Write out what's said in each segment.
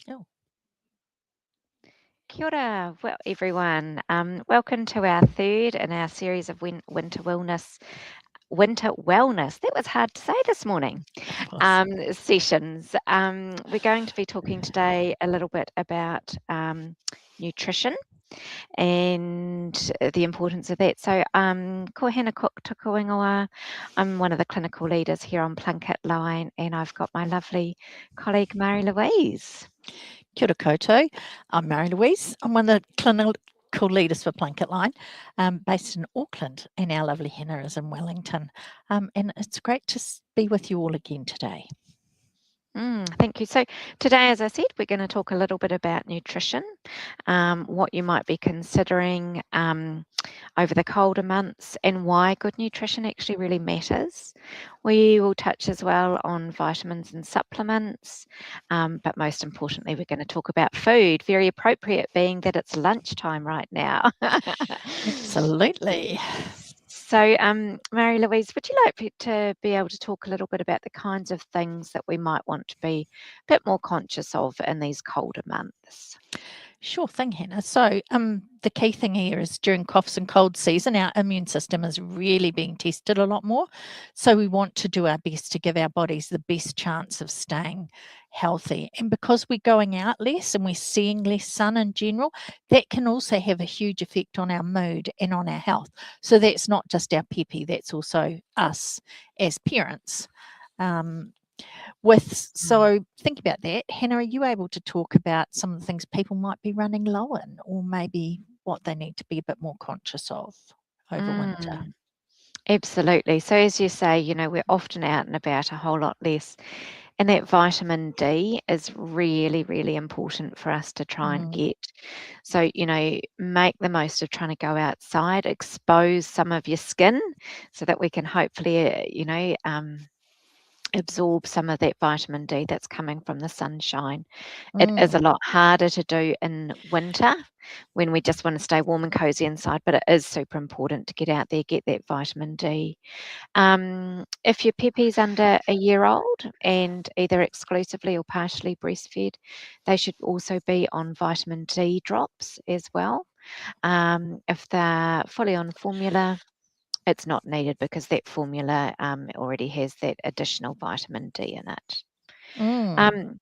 Oh, Kia ora, well, everyone. Welcome to our third in our series of winter wellness. Winter wellness. That was hard to say this morning. it was. Sessions. We're going to be talking today a little bit about nutrition and the importance of that. So, ko hena cook tuku ingoa. I'm one of the clinical leaders here on PlunketLine, and I've got my lovely colleague Mary Louise. Kia ora koutou. I'm Mary Louise. I'm one of the clinical leaders for PlunketLine, based in Auckland, and our lovely Henna is in Wellington. And it's great to be with you all again today. Thank you. So, today, as I said, we're going to talk a little bit about nutrition, what you might be considering over the colder months, and why good nutrition actually really matters. We will touch as well on vitamins and supplements, but most importantly, we're going to talk about food, very appropriate being that it's lunchtime right now. Absolutely. So, Mary Louise, would you like to be able to talk a little bit about the kinds of things that we might want to be a bit more conscious of in these colder months? Sure thing, Hannah. So, the key thing here is during coughs and cold season, our immune system is really being tested a lot more. So, we want to do our best to give our bodies the best chance of staying healthy. And because we're going out less and we're seeing less sun in general, that can also have a huge effect on our mood and on our health. So, that's not just our pēpi, that's also us as parents. Um, Mm. so think about that. Hannah, are you able to talk about some of the things people might be running low in, or maybe what they need to be a bit more conscious of over winter? Mm, absolutely. So, as you say, we're often out and about a whole lot less. And that vitamin D is really, really important for us to try and Mm, get. So, make the most of trying to go outside, expose some of your skin so that we can hopefully, absorb some of that vitamin D that's coming from the sunshine. It is mm, a lot harder to do in winter when we just want to stay warm and cozy inside, but it is super important to get out there, get that vitamin D. If your peppy's under a year old and either exclusively or partially breastfed, they should also be on vitamin D drops as well. If they're fully on formula, it's not needed because that formula already has that additional vitamin D in it. mm. Um,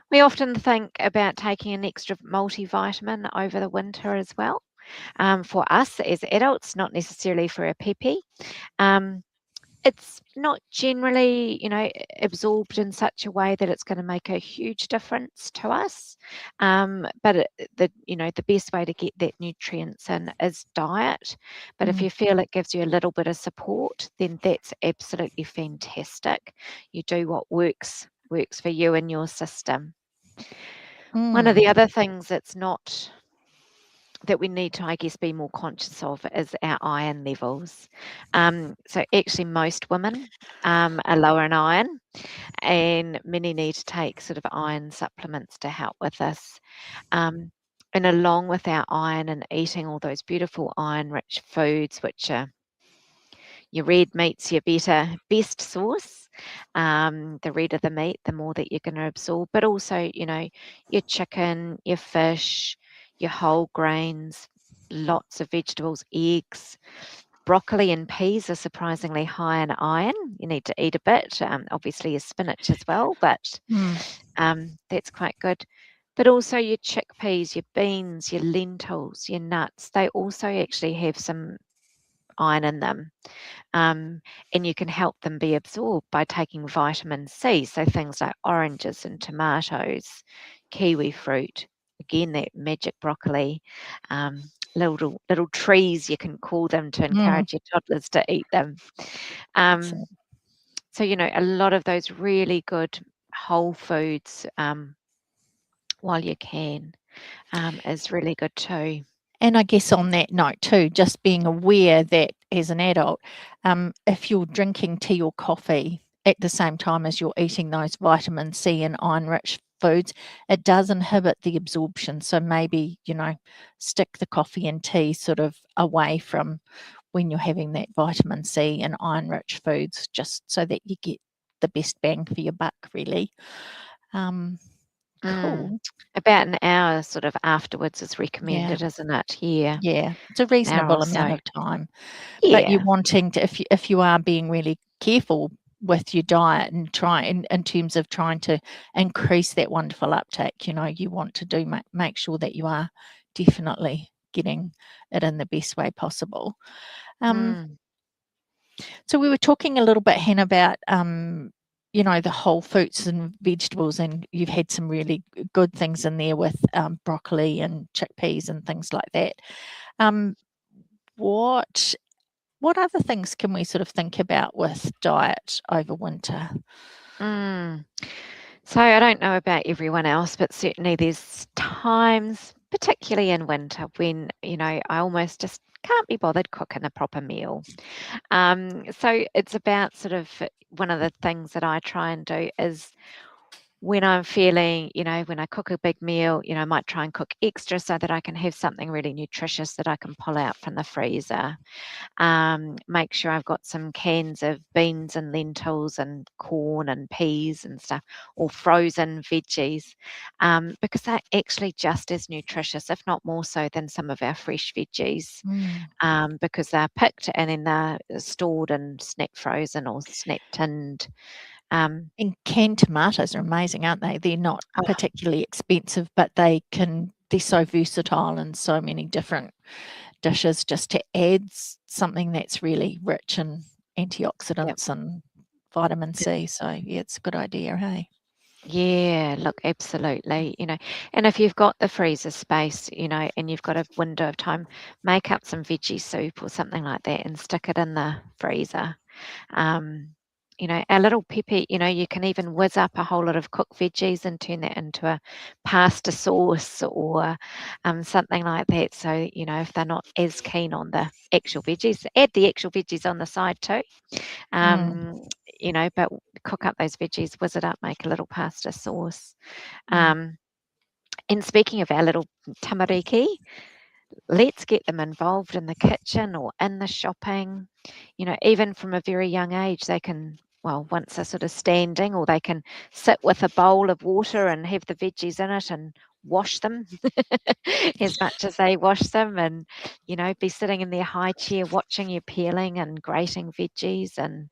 we often think about taking an extra multivitamin over the winter as well. For us as adults, not necessarily for a peppy. Um, it's not generally, absorbed in such a way that it's going to make a huge difference to us. But the best way to get that nutrients in is diet. But if Mm, you feel it gives you a little bit of support, then that's absolutely fantastic. You do what works for you and your system. One of mm. the other things that we need to, I guess, be more conscious of is our iron levels. So actually, most women are lower in iron, and many need to take sort of iron supplements to help with this. Um, and along with our iron and eating all those beautiful iron-rich foods, which are your red meat's your best source. The redder the meat, the more that you're going to absorb. But also, your chicken, your fish, your whole grains, lots of vegetables, eggs. Broccoli and peas are surprisingly high in iron. You need to eat a bit, obviously, your spinach as well, but Mm, that's quite good. But also your chickpeas, your beans, your lentils, your nuts, they also actually have some iron in them. And you can help them be absorbed by taking vitamin C. So things like oranges and tomatoes, kiwi fruit, again, that magic broccoli, little trees, you can call them to mm. encourage your toddlers to eat them. So, Um, so, a lot of those really good whole foods while you can is really good too. and I guess on that note too, just being aware that as an adult, if you're drinking tea or coffee at the same time as you're eating those vitamin C and iron rich foods, it does inhibit the absorption. So maybe, stick the coffee and tea sort of away from when you're having that vitamin C and iron rich foods, just so that you get the best bang for your buck, really. Um, Cool. About an hour sort of afterwards is Yeah. recommended, isn't it? Yeah, Yeah. It's a an hour reasonable or amount so. of time. But you're Yeah. wanting to, if you are being really careful with your diet and try in terms of trying to increase that wonderful uptake, you know, you want to do make sure that you are definitely getting it in the best way possible. Mm. So we were talking a little bit, Hannah, about you know, the whole fruits and vegetables, and you've had some really good things in there with broccoli and chickpeas and things like that. Um, what what other things can we sort of think about with diet over winter? Mm. So I don't know about everyone else, but certainly there's times, particularly in winter, when, I almost just can't be bothered cooking a proper meal. So it's about sort of one of the things that I try and do is when I'm feeling, when I cook a big meal, I might try and cook extra so that I can have something really nutritious that I can pull out from the freezer. Make sure I've got some cans of beans and lentils and corn and peas and stuff, or frozen veggies, because they're actually just as nutritious, if not more so, than some of our fresh veggies, Mm. because they're picked and then they're stored and snap frozen or snap tinned. Um, And canned tomatoes are amazing, aren't they? They're not oh, particularly expensive, but they're so versatile in so many different dishes, just to add something that's really rich in yep. antioxidants and vitamin C. So yeah, it's a good idea, hey? Yeah, look, absolutely. And if you've got the freezer space, and you've got a window of time, make up some veggie soup or something like that and stick it in the freezer. Um, our little pēpi, you can even whiz up a whole lot of cooked veggies and turn that into a pasta sauce or something like that. So, if they're not as keen on the actual veggies, add the actual veggies on the side too. Mm, Um, but cook up those veggies, whiz it up, make a little pasta sauce. mm, Um, and speaking of our little tamariki, let's get them involved in the kitchen or in the shopping. Even from a very young age, they can, well, once they're sort of standing, or they can sit with a bowl of water and have the veggies in it and wash them as much as they wash them, and, be sitting in their high chair watching you peeling and grating veggies and,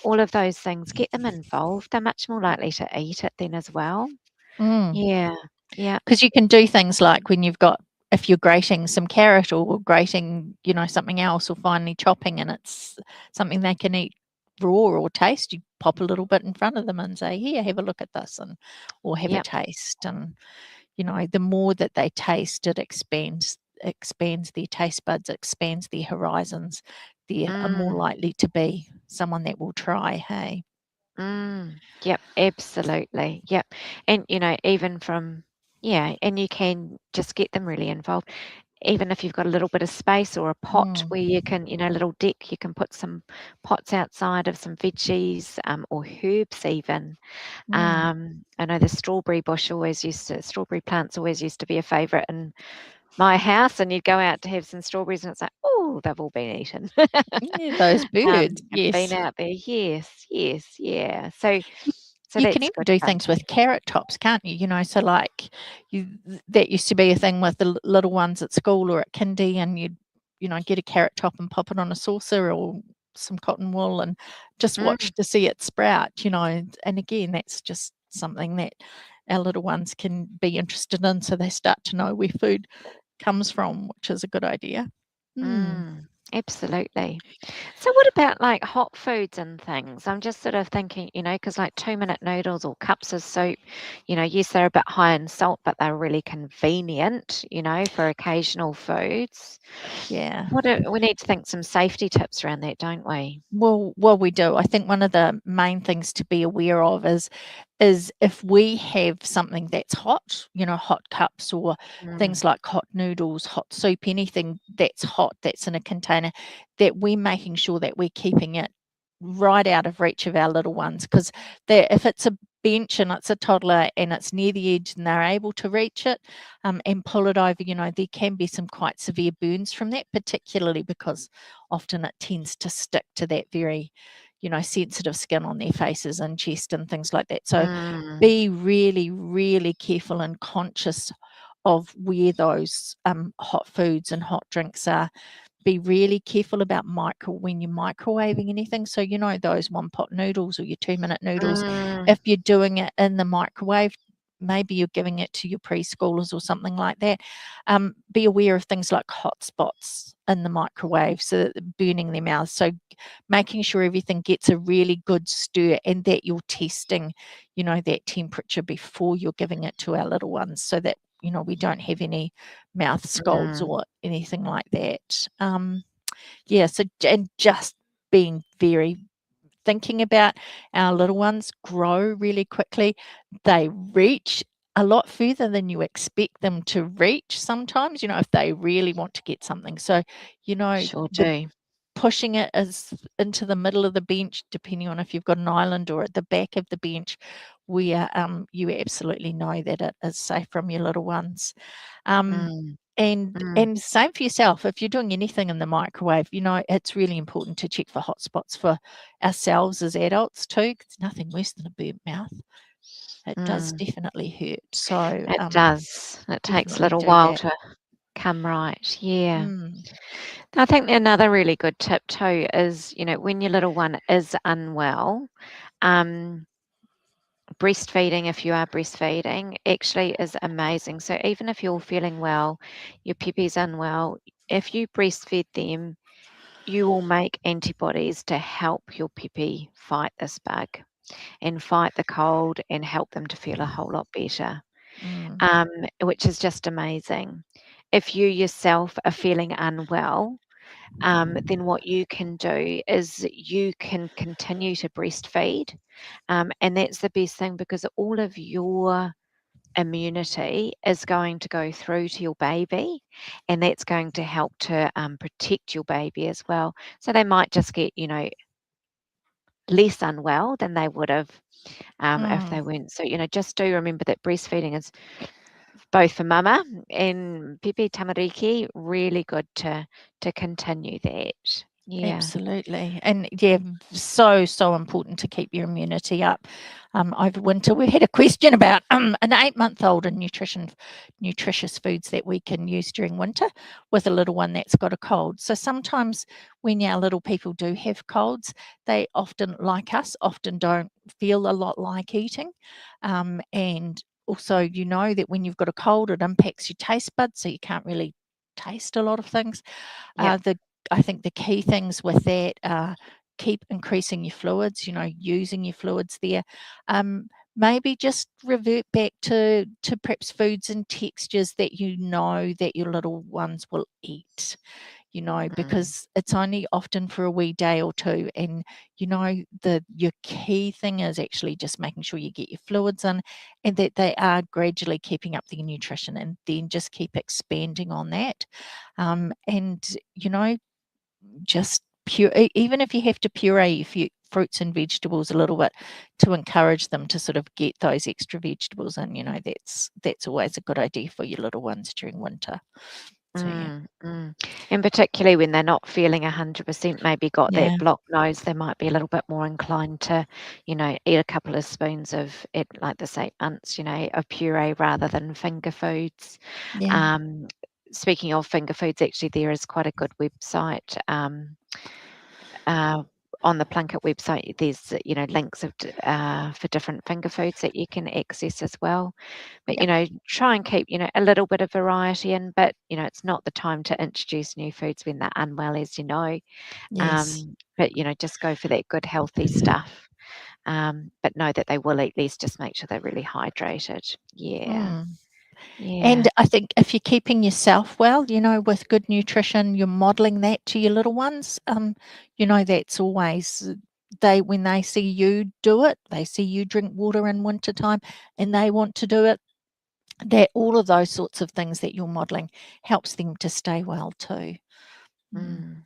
all of those things. Get them involved. They're much more likely to eat it then as well. mm. Yeah. Yeah. 'Cause you can do things like when you've got if you're grating some carrot or grating, you know, something else or finely chopping and it's something they can eat raw or taste, you pop a little bit in front of them and say, "Here, have a look at this," and or have a Yep. taste. And, you know, the more that they taste, it expands their taste buds, expands their horizons. They are more Mm. likely to be someone that will try, hey? Yep, absolutely. Yep. And, even from, yeah, and you can just get them really involved. Even if you've got a little bit of space or a pot Mm, where you can, little deck, you can put some pots outside of some veggies, or herbs even. mm. I know the strawberry plants always used to be a favourite in my house, and you'd go out to have some strawberries and it's like, oh, they've all been eaten. Yeah, those birds, Have been yes. out there. Yes, yes, yeah. So You can that's even good do fun. things with carrot tops, can't you? You know, so like that used to be a thing with the little ones at school or at kindy, and you'd, you know, get a carrot top and pop it on a saucer or some cotton wool and just Mm, watch to see it sprout, you know. And again, that's just something that our little ones can be interested in, so they start to know where food comes from, which is a good idea. Hmm. absolutely. So what about like hot foods and things? I'm just sort of thinking, because like 2-minute noodles or cups of soup, yes, they're a bit high in salt, but they're really convenient, for occasional foods. Yeah. We need to think some safety tips around that, don't we? Well, we do. I think one of the main things to be aware of is if we have something that's hot, you know, hot cups or Mm, things like hot noodles, hot soup, anything that's hot that's in a container, that we're making sure that we're keeping it right out of reach of our little ones. Because if it's a bench and it's a toddler and it's near the edge and they're able to reach it and pull it over, you know, there can be some quite severe burns from that, particularly because often it tends to stick to that very, sensitive skin on their faces and chest and things like that. So Mm. be really, really careful and conscious of where those hot foods and hot drinks are. Be really careful about when you're microwaving anything. So, those one pot noodles or your 2-minute noodles, Mm. if you're doing it in the microwave, maybe you're giving it to your preschoolers or something like that. Be aware of things like hot spots in the microwave, so that they're burning their mouths. So making sure everything gets a really good stir, and that you're testing, that temperature before you're giving it to our little ones, so that we don't have any mouth scalds Mm. or anything like that. Yeah, so and just being very thinking about our little ones grow really quickly. They reach a lot further than you expect them to reach sometimes, if they really want to get something. So, Sure the do. pushing it as into the middle of the bench, depending on if you've got an island, or at the back of the bench, where you absolutely know that it is safe from your little ones. Um, Mm. and Mm. and same for yourself. If you're doing anything in the microwave, it's really important to check for hot spots for ourselves as adults too. 'Cause it's nothing worse than a burnt mouth. It does Mm. definitely hurt. So It does. It takes a definitely little do while that. to come right. Yeah. Mm, I think another really good tip too is, when your little one is unwell, um, breastfeeding, if you are breastfeeding, actually is amazing. So even if you're feeling well, your pēpi's unwell, if you breastfeed them, you will make antibodies to help your pēpi fight this bug and fight the cold and help them to feel a whole lot better, mm, um, which is just amazing. If you yourself are feeling unwell, then what you can do is you can continue to breastfeed. And that's the best thing, because all of your immunity is going to go through to your baby, and that's going to help to protect your baby as well. So they might just get, less unwell than they would have if mm. they weren't. So, just do remember that breastfeeding is both for mama and pēpi tamariki, really good to continue that. Yeah. Absolutely. And yeah, so important to keep your immunity up over winter. We had a question about an 8-month-old and nutritious foods that we can use during winter with a little one that's got a cold. So sometimes when our little people do have colds, they often, like us, often don't feel a lot like eating. And also, that when you've got a cold, it impacts your taste buds, so you can't really taste a lot of things. Yep. I think the key things with that are keep increasing your fluids, using your fluids there. Maybe just revert back to perhaps foods and textures that that your little ones will eat, Mm. because it's only often for a wee day or two. And, your key thing is actually just making sure you get your fluids in, and that they are gradually keeping up their nutrition, and then just keep expanding on that. And, just even if you have to puree fruits and vegetables a little bit to encourage them to sort of get those extra vegetables in, that's always a good idea for your little ones during winter. So yeah. And particularly when they're not feeling 100%, maybe got Yeah. that blocked nose, they might be a little bit more inclined to, eat a couple of spoons of it, like the 8 months, of puree rather than finger foods. Yeah. Um, Speaking of finger foods, actually, there is quite a good website. Uh, on the Plunket website, there's links for different finger foods that you can access as well. But Yep. try and keep a little bit of variety in. But it's not the time to introduce new foods when they're unwell, as you know. Yes. But just go for that good healthy stuff. But know that they will eat less. Just make sure they're really hydrated. Yeah, Mm. yeah. And I think if you're keeping yourself well, with good nutrition, you're modeling that to your little ones. That's always when they see you do it, they see you drink water in wintertime and they want to do it. That all of those sorts of things that you're modeling helps them to stay well too. Mm.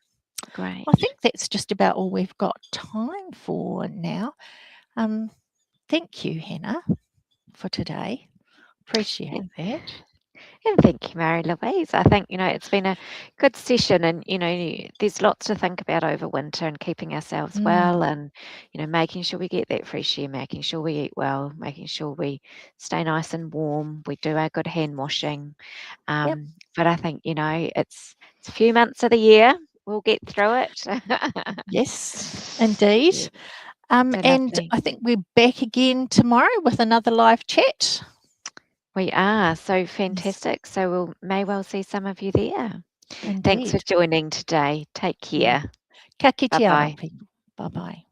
Great. I think that's just about all we've got time for now. Thank you, Hannah, for today. Appreciate that. And thank you, Mary Louise. I think, it's been a good session, and, there's lots to think about over winter and keeping ourselves well, Mm. and, making sure we get that fresh air, making sure we eat well, making sure we stay nice and warm, we do our good hand washing. Yep. But I think, it's a few months of the year. We'll get through it. Yes, indeed. Yeah, And lovely. I think we're back again tomorrow with another live chat. We are so Yes, fantastic. So we'll may well see some of you there. Thanks for indeed. joining today. Take Yeah. care. Ka kite Bye bye. anō, people. Bye bye.